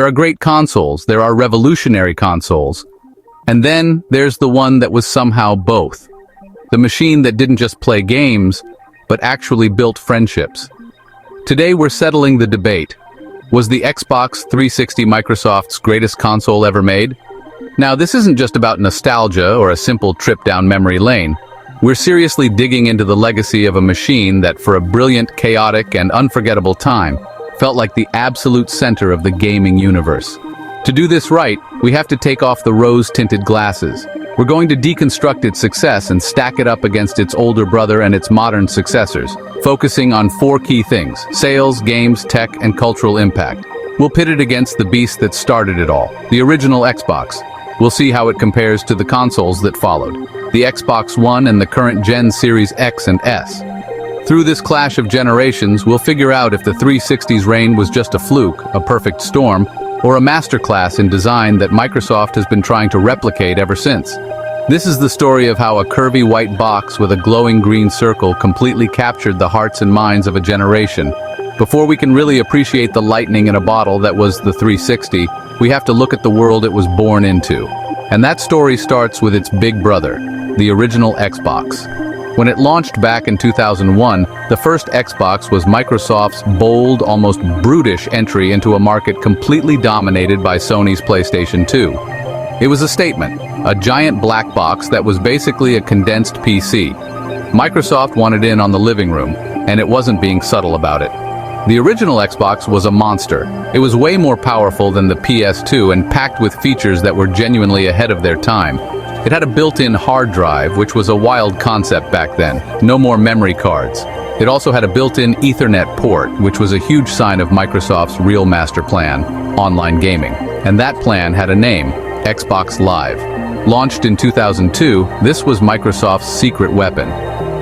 There are great consoles, there are revolutionary consoles, and then there's the one that was somehow both. The machine that didn't just play games, but actually built friendships. Today we're settling the debate. Was the Xbox 360 Microsoft's greatest console ever made? Now, this isn't just about nostalgia or a simple trip down memory lane. We're seriously digging into the legacy of a machine that, for a brilliant, chaotic, and unforgettable time, felt like the absolute center of the gaming universe. To do this right, we have to take off the rose-tinted glasses. We're going to deconstruct its success and stack it up against its older brother and its modern successors, focusing on 4 key things: sales, games, tech, and cultural impact. We'll pit it against the beast that started it all, the original Xbox. We'll see how it compares to the consoles that followed, the Xbox One and the current Gen Series X and S. Through this clash of generations, we'll figure out if the 360's reign was just a fluke, a perfect storm, or a masterclass in design that Microsoft has been trying to replicate ever since. This is the story of how a curvy white box with a glowing green circle completely captured the hearts and minds of a generation. Before we can really appreciate the lightning in a bottle that was the 360, we have to look at the world it was born into. And that story starts with its big brother, the original Xbox. When it launched back in 2001, the first Xbox was Microsoft's bold, almost brutish entry into a market completely dominated by Sony's PlayStation 2. It was a statement, a giant black box that was basically a condensed PC. Microsoft wanted in on the living room, and it wasn't being subtle about it. The original Xbox was a monster. It was way more powerful than the PS2 and packed with features that were genuinely ahead of their time. It had a built-in hard drive, which was a wild concept back then. No more memory cards. It also had a built-in Ethernet port, which was a huge sign of Microsoft's real master plan, online gaming. And that plan had a name, Xbox Live. Launched in 2002, this was Microsoft's secret weapon.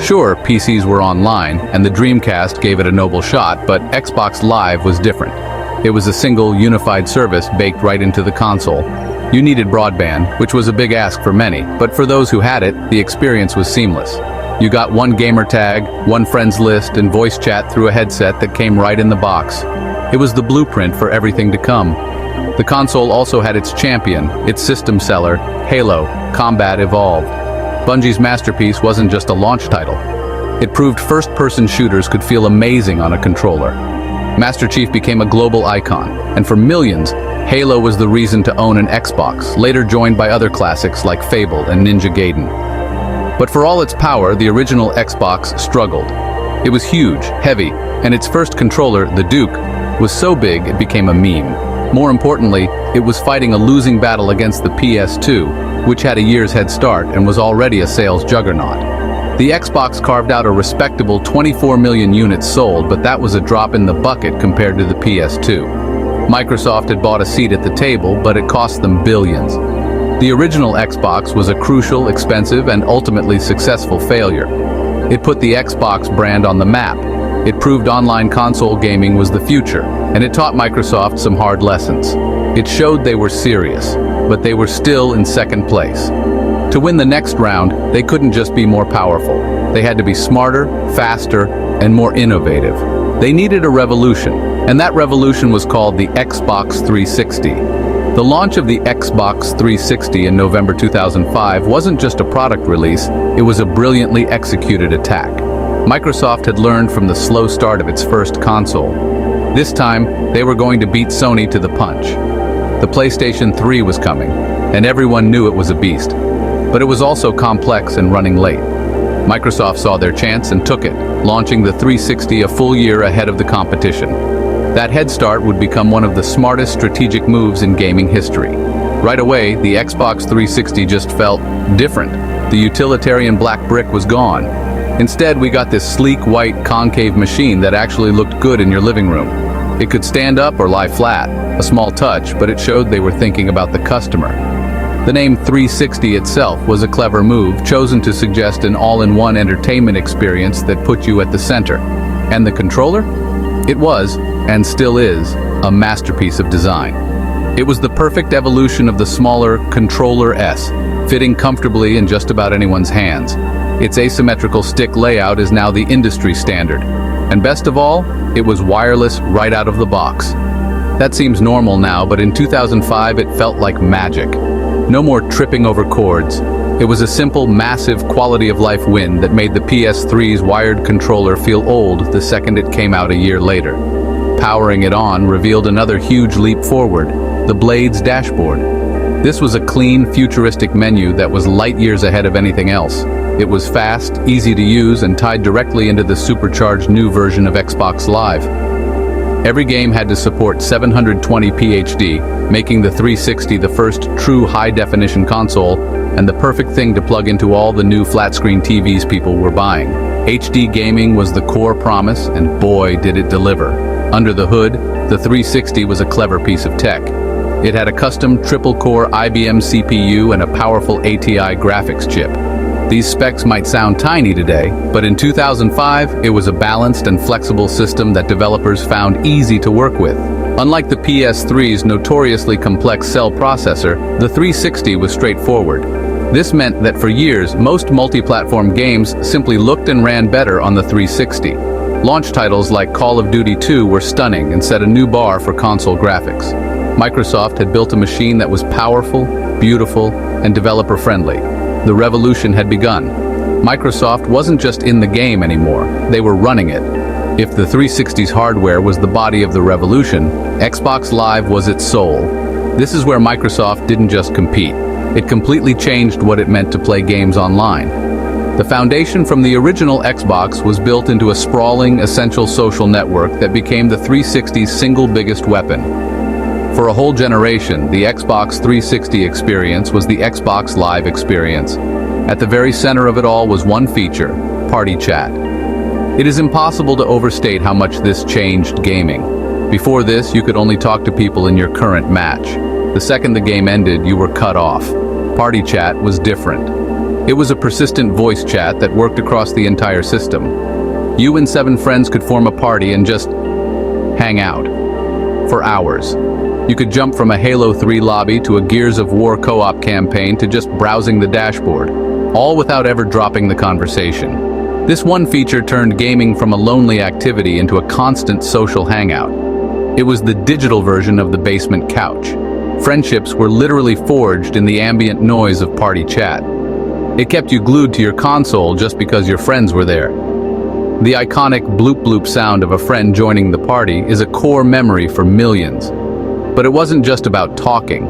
Sure, PCs were online, and the Dreamcast gave it a noble shot, but Xbox Live was different. It was a single, unified service baked right into the console. You needed broadband, which was a big ask for many, but for those who had it, the experience was seamless. You got one gamer tag, one friends list, and voice chat through a headset that came right in the box. It was the blueprint for everything to come. The console also had its champion, its system seller, Halo, Combat Evolved. Bungie's masterpiece wasn't just a launch title. It proved first-person shooters could feel amazing on a controller. Master Chief became a global icon, and for millions, Halo was the reason to own an Xbox, later joined by other classics like Fable and Ninja Gaiden. But for all its power, the original Xbox struggled. It was huge, heavy, and its first controller, the Duke, was so big it became a meme. More importantly, it was fighting a losing battle against the PS2, which had a year's head start and was already a sales juggernaut. The Xbox carved out a respectable 24 million units sold, but that was a drop in the bucket compared to the PS2. Microsoft had bought a seat at the table, but it cost them billions. The original Xbox was a crucial, expensive, and ultimately successful failure. It put the Xbox brand on the map. It proved online console gaming was the future, and it taught Microsoft some hard lessons. It showed they were serious, but they were still in second place. To win the next round, they couldn't just be more powerful. They had to be smarter, faster, and more innovative. They needed a revolution, and that revolution was called the Xbox 360. The launch of the Xbox 360 in November 2005 wasn't just a product release, it was a brilliantly executed attack. Microsoft had learned from the slow start of its first console. This time, they were going to beat Sony to the punch. The PlayStation 3 was coming, and everyone knew it was a beast. But it was also complex and running late. Microsoft saw their chance and took it, launching the 360 a full year ahead of the competition. That head start would become one of the smartest strategic moves in gaming history. Right away, the Xbox 360 just felt different. The utilitarian black brick was gone. Instead, we got this sleek, white, concave machine that actually looked good in your living room. It could stand up or lie flat, a small touch, but it showed they were thinking about the customer. The name 360 itself was a clever move, chosen to suggest an all-in-one entertainment experience that put you at the center. And the controller? It was, and still is, a masterpiece of design. It was the perfect evolution of the smaller Controller S, fitting comfortably in just about anyone's hands. Its asymmetrical stick layout is now the industry standard. And best of all, it was wireless right out of the box. That seems normal now, but in 2005 it felt like magic. No more tripping over cords. It was a simple, massive quality-of-life win that made the PS3's wired controller feel old the second it came out a year later. Powering it on revealed another huge leap forward, the Blade's dashboard. This was a clean, futuristic menu that was light years ahead of anything else. It was fast, easy to use, and tied directly into the supercharged new version of Xbox Live. Every game had to support 720p HD, making the 360 the first true high-definition console and the perfect thing to plug into all the new flat-screen TVs people were buying. HD gaming was the core promise, and boy, did it deliver. Under the hood, the 360 was a clever piece of tech. It had a custom triple-core IBM CPU and a powerful ATI graphics chip. These specs might sound tiny today, but in 2005, it was a balanced and flexible system that developers found easy to work with. Unlike the PS3's notoriously complex cell processor, the 360 was straightforward. This meant that for years, most multi-platform games simply looked and ran better on the 360. Launch titles like Call of Duty 2 were stunning and set a new bar for console graphics. Microsoft had built a machine that was powerful, beautiful, and developer-friendly. The revolution had begun. Microsoft wasn't just in the game anymore, they were running it. If the 360's hardware was the body of the revolution, Xbox Live was its soul. This is where Microsoft didn't just compete. It completely changed what it meant to play games online. The foundation from the original Xbox was built into a sprawling, essential social network that became the 360's single biggest weapon. For a whole generation, the Xbox 360 experience was the Xbox Live experience. At the very center of it all was one feature, Party Chat. It is impossible to overstate how much this changed gaming. Before this, you could only talk to people in your current match. The second the game ended, you were cut off. Party Chat was different. It was a persistent voice chat that worked across the entire system. You and 7 friends could form a party and just hang out for hours. You could jump from a Halo 3 lobby to a Gears of War co-op campaign to just browsing the dashboard, all without ever dropping the conversation. This one feature turned gaming from a lonely activity into a constant social hangout. It was the digital version of the basement couch. Friendships were literally forged in the ambient noise of Party Chat. It kept you glued to your console just because your friends were there. The iconic bloop bloop sound of a friend joining the party is a core memory for millions. But it wasn't just about talking.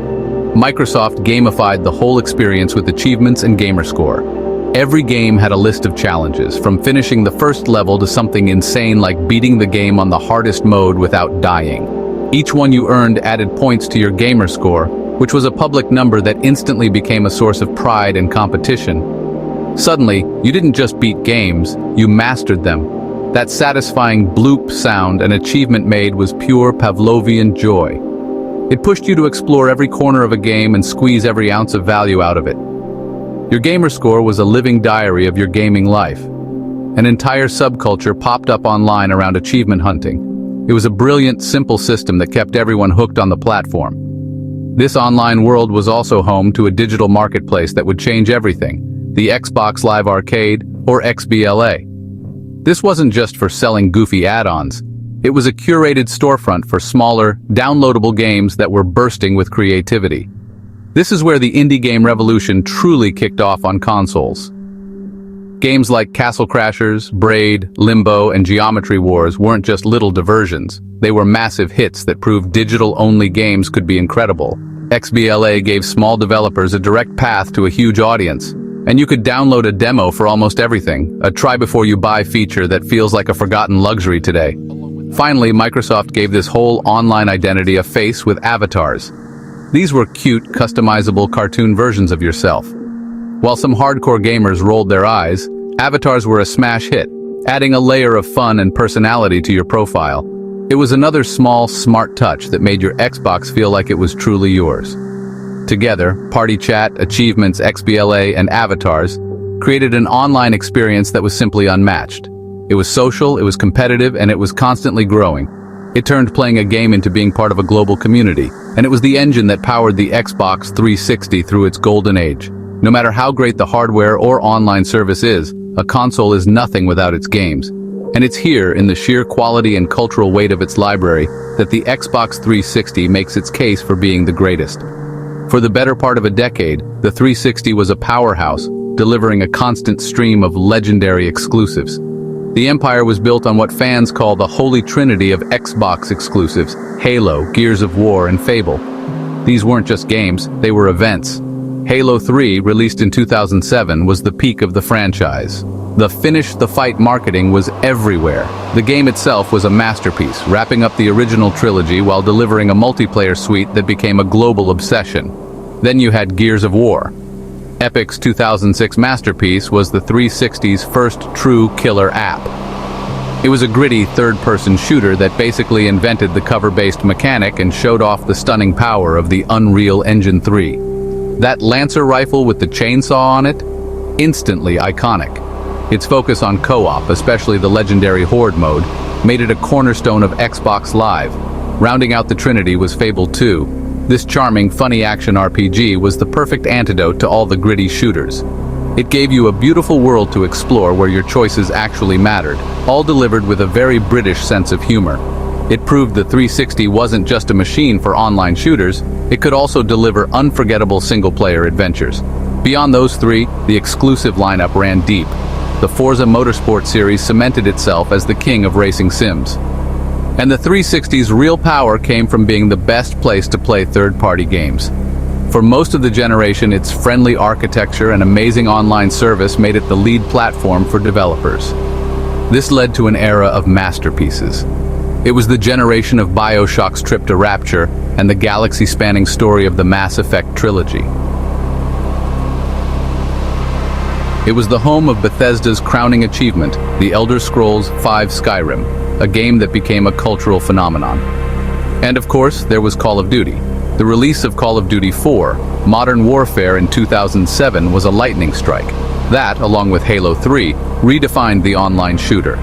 Microsoft gamified the whole experience with achievements and gamerscore. Every game had a list of challenges, from finishing the first level to something insane like beating the game on the hardest mode without dying. Each one you earned added points to your gamerscore, which was a public number that instantly became a source of pride and competition. Suddenly, you didn't just beat games, you mastered them. That satisfying bloop sound an achievement made was pure Pavlovian joy. It pushed you to explore every corner of a game and squeeze every ounce of value out of it. Your gamerscore was a living diary of your gaming life. An entire subculture popped up online around achievement hunting. It was a brilliant, simple system that kept everyone hooked on the platform. This online world was also home to a digital marketplace that would change everything, the Xbox Live Arcade, or XBLA. This wasn't just for selling goofy add-ons. It was a curated storefront for smaller, downloadable games that were bursting with creativity. This is where the indie game revolution truly kicked off on consoles. Games like Castle Crashers, Braid, Limbo, and Geometry Wars weren't just little diversions. They were massive hits that proved digital-only games could be incredible. XBLA gave small developers a direct path to a huge audience, and you could download a demo for almost everything, a try-before-you-buy feature that feels like a forgotten luxury today. Finally, Microsoft gave this whole online identity a face with avatars. These were cute, customizable cartoon versions of yourself. While some hardcore gamers rolled their eyes, avatars were a smash hit, adding a layer of fun and personality to your profile. It was another small, smart touch that made your Xbox feel like it was truly yours. Together, Party Chat, Achievements, XBLA, and avatars created an online experience that was simply unmatched. It was social, it was competitive, and it was constantly growing. It turned playing a game into being part of a global community, and it was the engine that powered the Xbox 360 through its golden age. No matter how great the hardware or online service is, a console is nothing without its games. And it's here, in the sheer quality and cultural weight of its library, that the Xbox 360 makes its case for being the greatest. For the better part of a decade, the 360 was a powerhouse, delivering a constant stream of legendary exclusives. The empire was built on what fans call the holy trinity of Xbox exclusives: Halo, Gears of War, and Fable. These weren't just games, they were events. Halo 3, released in 2007, was the peak of the franchise. The Finish the Fight marketing was everywhere. The game itself was a masterpiece, wrapping up the original trilogy while delivering a multiplayer suite that became a global obsession. Then you had Gears of War. Epic's 2006 masterpiece was the 360's first true killer app. It was a gritty third-person shooter that basically invented the cover-based mechanic and showed off the stunning power of the Unreal Engine 3. That Lancer rifle with the chainsaw on it? Instantly iconic. Its focus on co-op, especially the legendary Horde mode, made it a cornerstone of Xbox Live. Rounding out the trinity was Fable 2. This charming, funny action RPG was the perfect antidote to all the gritty shooters. It gave you a beautiful world to explore where your choices actually mattered, all delivered with a very British sense of humor. It proved the 360 wasn't just a machine for online shooters, it could also deliver unforgettable single-player adventures. Beyond those three, the exclusive lineup ran deep. The Forza Motorsport series cemented itself as the king of racing sims. And the 360's real power came from being the best place to play third-party games. For most of the generation, its friendly architecture and amazing online service made it the lead platform for developers. This led to an era of masterpieces. It was the generation of BioShock's Trip to Rapture and the galaxy-spanning story of the Mass Effect trilogy. It was the home of Bethesda's crowning achievement, The Elder Scrolls V: Skyrim, a game that became a cultural phenomenon. And of course, there was Call of Duty. The release of Call of Duty 4, Modern Warfare in 2007 was a lightning strike. That, along with Halo 3, redefined the online shooter.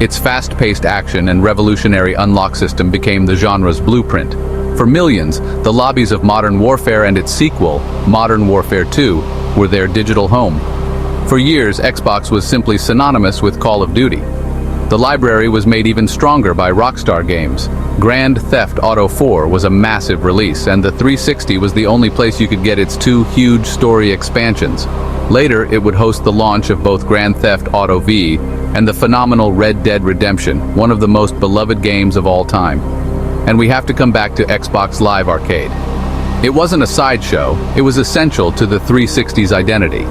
Its fast-paced action and revolutionary unlock system became the genre's blueprint. For millions, the lobbies of Modern Warfare and its sequel, Modern Warfare 2, were their digital home. For years, Xbox was simply synonymous with Call of Duty. The library was made even stronger by Rockstar Games. Grand Theft Auto 4 was a massive release, and the 360 was the only place you could get its two huge story expansions. Later, it would host the launch of both Grand Theft Auto V and the phenomenal Red Dead Redemption, one of the most beloved games of all time. And we have to come back to Xbox Live Arcade. It wasn't a sideshow, it was essential to the 360's identity.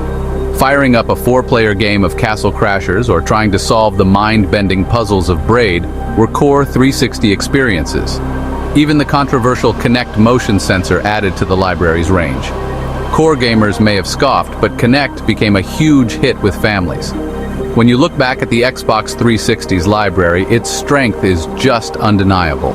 Firing up a 4-player game of Castle Crashers or trying to solve the mind-bending puzzles of Braid were core 360 experiences. Even the controversial Kinect motion sensor added to the library's range. Core gamers may have scoffed, but Kinect became a huge hit with families. When you look back at the Xbox 360's library, its strength is just undeniable.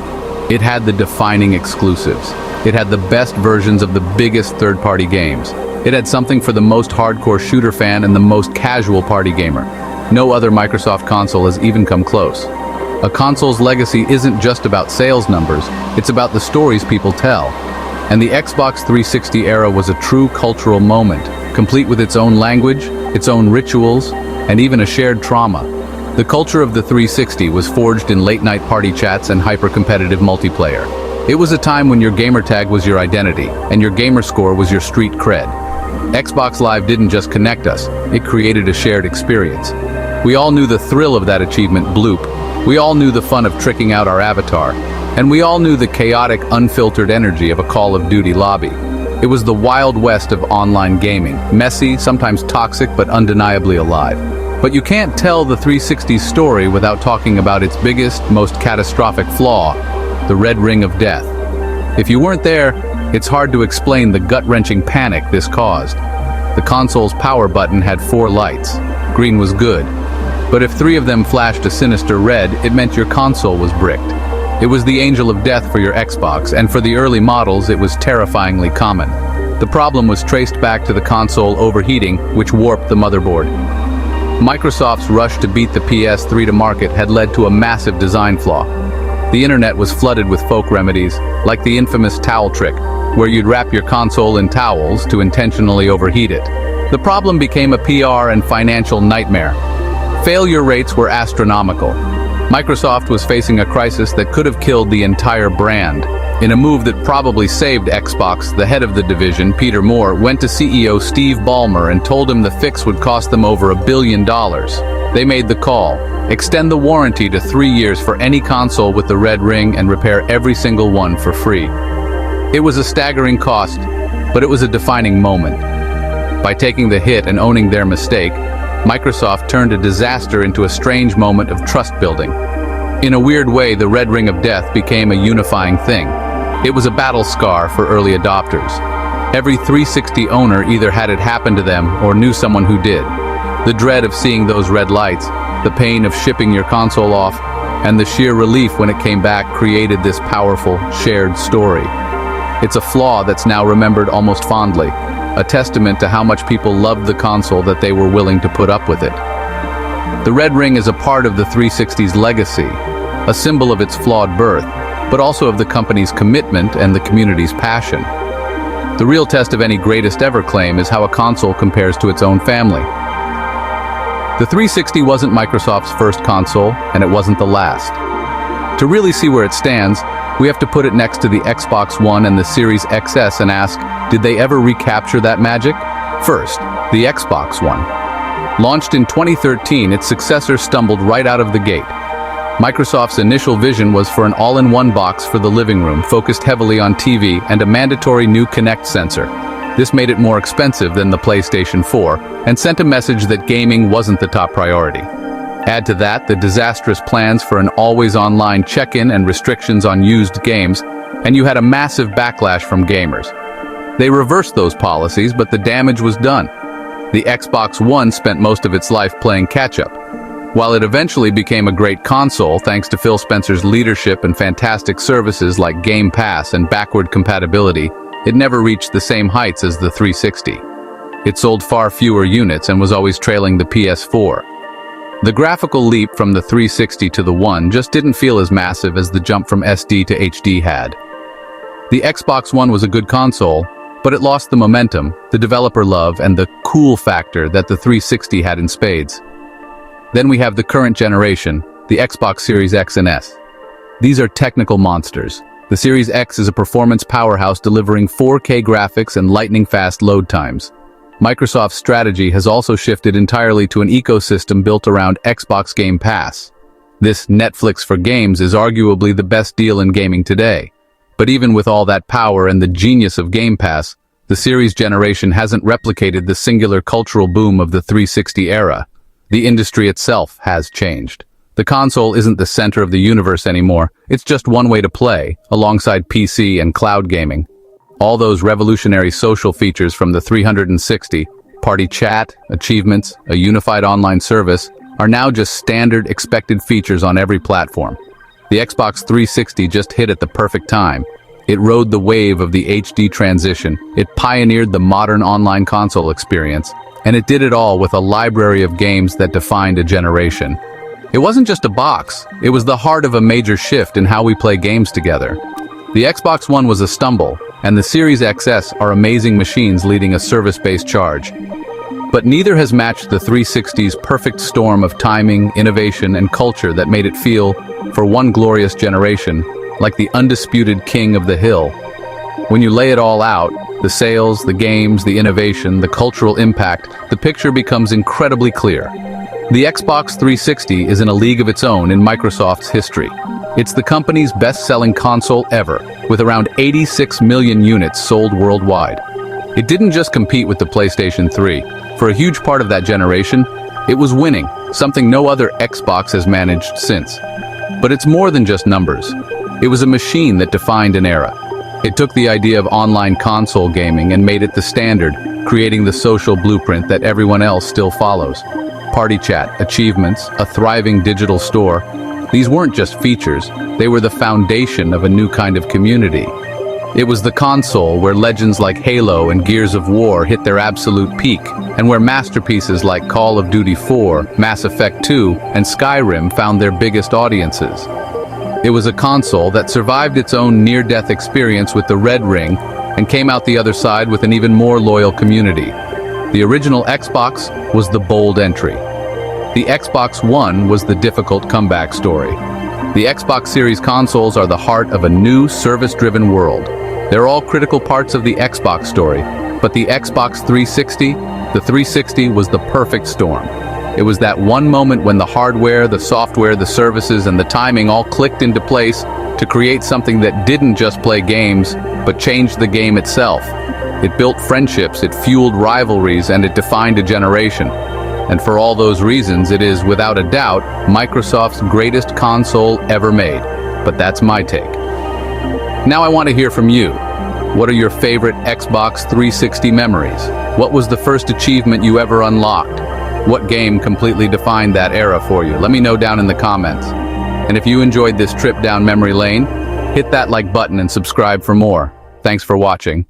It had the defining exclusives. It had the best versions of the biggest third-party games. It had something for the most hardcore shooter fan and the most casual party gamer. No other Microsoft console has even come close. A console's legacy isn't just about sales numbers, it's about the stories people tell. And the Xbox 360 era was a true cultural moment, complete with its own language, its own rituals, and even a shared trauma. The culture of the 360 was forged in late-night party chats and hyper-competitive multiplayer. It was a time when your gamertag was your identity, and your gamer score was your street cred. Xbox Live didn't just connect us, it created a shared experience. We all knew the thrill of that achievement bloop. We all knew the fun of tricking out our avatar. And we all knew the chaotic, unfiltered energy of a Call of Duty lobby. It was the Wild West of online gaming, messy, sometimes toxic, but undeniably alive. But you can't tell the 360's story without talking about its biggest, most catastrophic flaw, the red ring of death. If you weren't there, it's hard to explain the gut-wrenching panic this caused. The console's power button had 4 lights. Green was good. But if 3 of them flashed a sinister red, it meant your console was bricked. It was the angel of death for your Xbox, and for the early models, it was terrifyingly common. The problem was traced back to the console overheating, which warped the motherboard. Microsoft's rush to beat the PS3 to market had led to a massive design flaw. The internet was flooded with folk remedies, like the infamous towel trick, where you'd wrap your console in towels to intentionally overheat it. The problem became a PR and financial nightmare. Failure rates were astronomical. Microsoft was facing a crisis that could have killed the entire brand. In a move that probably saved Xbox, the head of the division, Peter Moore, went to CEO Steve Ballmer and told him the fix would cost them over $1 billion. They made the call: extend the warranty to 3 years for any console with the red ring and repair every single one for free. It was a staggering cost, but it was a defining moment. By taking the hit and owning their mistake, Microsoft turned a disaster into a strange moment of trust building. In a weird way, the red ring of death became a unifying thing. It was a battle scar for early adopters. Every 360 owner either had it happen to them or knew someone who did. The dread of seeing those red lights, the pain of shipping your console off, and the sheer relief when it came back created this powerful, shared story. It's a flaw that's now remembered almost fondly, a testament to how much people loved the console that they were willing to put up with it. The red ring is a part of the 360's legacy, a symbol of its flawed birth, but also of the company's commitment and the community's passion. The real test of any greatest ever claim is how a console compares to its own family. The 360 wasn't Microsoft's first console, and it wasn't the last. To really see where it stands, we have to put it next to the Xbox One and the Series XS and ask, did they ever recapture that magic? First, the Xbox One. Launched in 2013, its successor stumbled right out of the gate. Microsoft's initial vision was for an all-in-one box for the living room, focused heavily on TV and a mandatory new Kinect sensor. This made it more expensive than the PlayStation 4 and sent a message that gaming wasn't the top priority. Add to that the disastrous plans for an always-online check-in and restrictions on used games, and you had a massive backlash from gamers. They reversed those policies, but the damage was done. The Xbox One spent most of its life playing catch-up. While it eventually became a great console thanks to Phil Spencer's leadership and fantastic services like Game Pass and backward compatibility, it never reached the same heights as the 360. It sold far fewer units and was always trailing the PS4. The graphical leap from the 360 to the One just didn't feel as massive as the jump from SD to HD had. The Xbox One was a good console, but it lost the momentum, the developer love, and the cool factor that the 360 had in spades. Then we have the current generation, the Xbox Series X and S. These are technical monsters. The Series X is a performance powerhouse delivering 4K graphics and lightning-fast load times. Microsoft's strategy has also shifted entirely to an ecosystem built around Xbox Game Pass. This Netflix for games is arguably the best deal in gaming today. But even with all that power and the genius of Game Pass, the Series generation hasn't replicated the singular cultural boom of the 360 era. The industry itself has changed. The console isn't the center of the universe anymore. It's just one way to play, alongside PC and cloud gaming. All those revolutionary social features from the 360, party chat, achievements, a unified online service, are now just standard expected features on every platform. The Xbox 360 just hit at the perfect time. It rode the wave of the HD transition, it pioneered the modern online console experience, and it did it all with a library of games that defined a generation. It wasn't just a box, it was the heart of a major shift in how we play games together. The Xbox One was a stumble, and the Series XS are amazing machines leading a service-based charge. But neither has matched the 360's perfect storm of timing, innovation, and culture that made it feel, for one glorious generation, like the undisputed king of the hill. When you lay it all out, the sales, the games, the innovation, the cultural impact, the picture becomes incredibly clear. The Xbox 360 is in a league of its own in Microsoft's history. It's the company's best-selling console ever, with around 86 million units sold worldwide. It didn't just compete with the PlayStation 3. For a huge part of that generation, it was winning, something no other Xbox has managed since. But it's more than just numbers. It was a machine that defined an era. It took the idea of online console gaming and made it the standard, creating the social blueprint that everyone else still follows. Party chat, achievements, a thriving digital store. These weren't just features, they were the foundation of a new kind of community. It was the console where legends like Halo and Gears of War hit their absolute peak, and where masterpieces like Call of Duty 4, Mass Effect 2, and Skyrim found their biggest audiences. It was a console that survived its own near-death experience with the Red Ring and came out the other side with an even more loyal community. The original Xbox was the bold entry. The Xbox One was the difficult comeback story. The Xbox Series consoles are the heart of a new, service-driven world. They're all critical parts of the Xbox story, but the Xbox 360, the 360 was the perfect storm. It was that one moment when the hardware, the software, the services, and the timing all clicked into place to create something that didn't just play games, but changed the game itself. It built friendships, it fueled rivalries, and it defined a generation. And for all those reasons, it is, without a doubt, Microsoft's greatest console ever made. But that's my take. Now I want to hear from you. What are your favorite Xbox 360 memories? What was the first achievement you ever unlocked? What game completely defined that era for you? Let me know down in the comments. And if you enjoyed this trip down memory lane, hit that like button and subscribe for more. Thanks for watching.